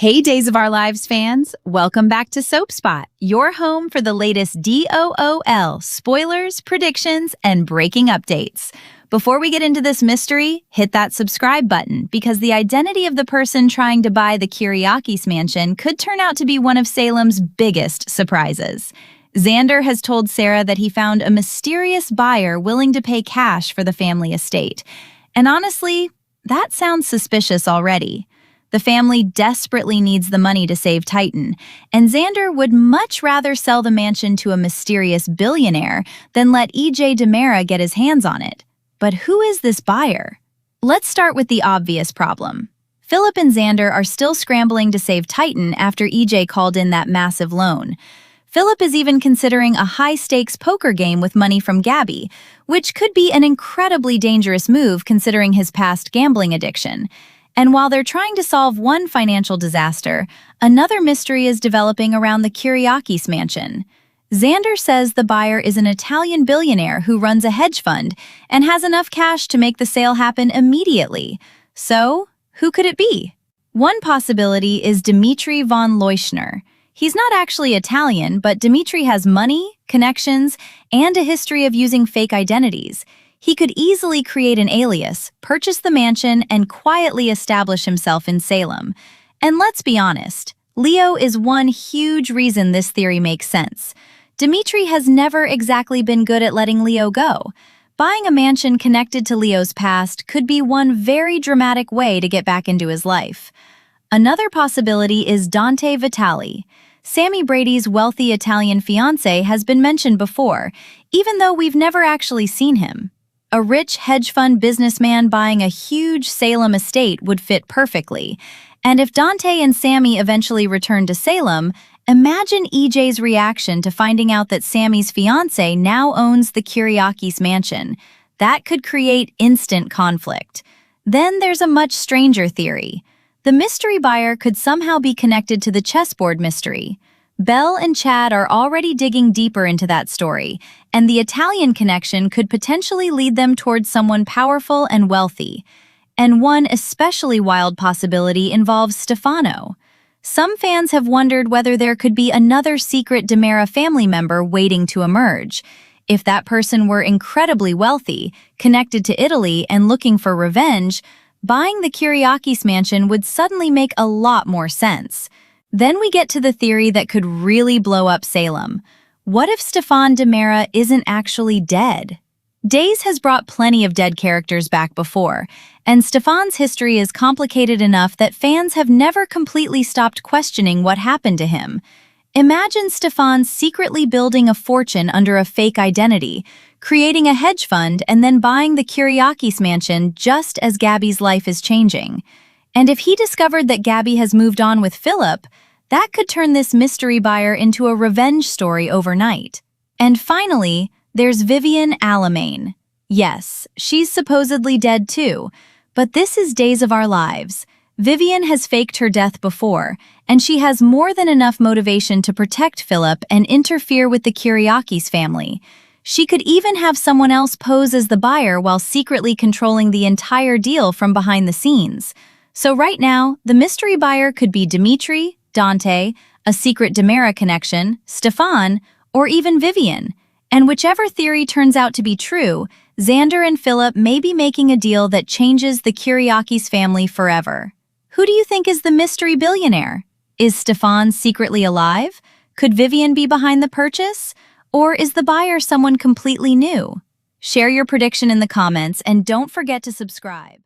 Hey, Days of Our Lives fans! Welcome back to Soap Spot, your home for the latest DOOL spoilers, predictions, and breaking updates. Before we get into this mystery, hit that subscribe button because the identity of the person trying to buy the Kiriakis mansion could turn out to be one of Salem's biggest surprises. Xander has told Sarah that he found a mysterious buyer willing to pay cash for the family estate. And honestly, that sounds suspicious already. The family desperately needs the money to save Titan, and Xander would much rather sell the mansion to a mysterious billionaire than let EJ DiMera get his hands on it. But who is this buyer? Let's start with the obvious problem. Philip and Xander are still scrambling to save Titan after EJ called in that massive loan. Philip is even considering a high-stakes poker game with money from Gabby, which could be an incredibly dangerous move considering his past gambling addiction. And while they're trying to solve one financial disaster, another mystery is developing around the Kiriakis mansion. Xander says the buyer is an Italian billionaire who runs a hedge fund and has enough cash to make the sale happen immediately. So, who could it be? One possibility is Dimitri Von Leuschner. He's not actually Italian, but Dimitri has money, connections, and a history of using fake identities. He could easily create an alias, purchase the mansion, and quietly establish himself in Salem. And let's be honest, Leo is one huge reason this theory makes sense. Dimitri has never exactly been good at letting Leo go. Buying a mansion connected to Leo's past could be one very dramatic way to get back into his life. Another possibility is Dante Vitali. Sammy Brady's wealthy Italian fiancé has been mentioned before, even though we've never actually seen him. A rich hedge fund businessman buying a huge Salem estate would fit perfectly. And if Dante and Sammy eventually return to Salem, imagine EJ's reaction to finding out that Sammy's fiancé now owns the Kiriakis mansion. That could create instant conflict. Then there's a much stranger theory. The mystery buyer could somehow be connected to the chessboard mystery. Belle and Chad are already digging deeper into that story, and the Italian connection could potentially lead them towards someone powerful and wealthy. And one especially wild possibility involves Stefano. Some fans have wondered whether there could be another secret DiMera family member waiting to emerge. If that person were incredibly wealthy, connected to Italy, and looking for revenge, buying the Kiriakis mansion would suddenly make a lot more sense. Then we get to the theory that could really blow up Salem. What if Stefan DiMera isn't actually dead? Days has brought plenty of dead characters back before, and Stefan's history is complicated enough that fans have never completely stopped questioning what happened to him. Imagine Stefan secretly building a fortune under a fake identity, creating a hedge fund, and then buying the Kiriakis mansion just as Gabby's life is changing. And if he discovered that Gabby has moved on with Philip, that could turn this mystery buyer into a revenge story overnight. And finally, there's Vivian Alamain. Yes, she's supposedly dead too, but this is Days of Our Lives. Vivian has faked her death before, and she has more than enough motivation to protect Philip and interfere with the Kiriakis family. She could even have someone else pose as the buyer while secretly controlling the entire deal from behind the scenes. So right now, the mystery buyer could be Dimitri, Dante, a secret DiMera connection, Stefan, or even Vivian. And whichever theory turns out to be true, Xander and Philip may be making a deal that changes the Kiriakis family forever. Who do you think is the mystery billionaire? Is Stefan secretly alive? Could Vivian be behind the purchase? Or is the buyer someone completely new? Share your prediction in the comments and don't forget to subscribe.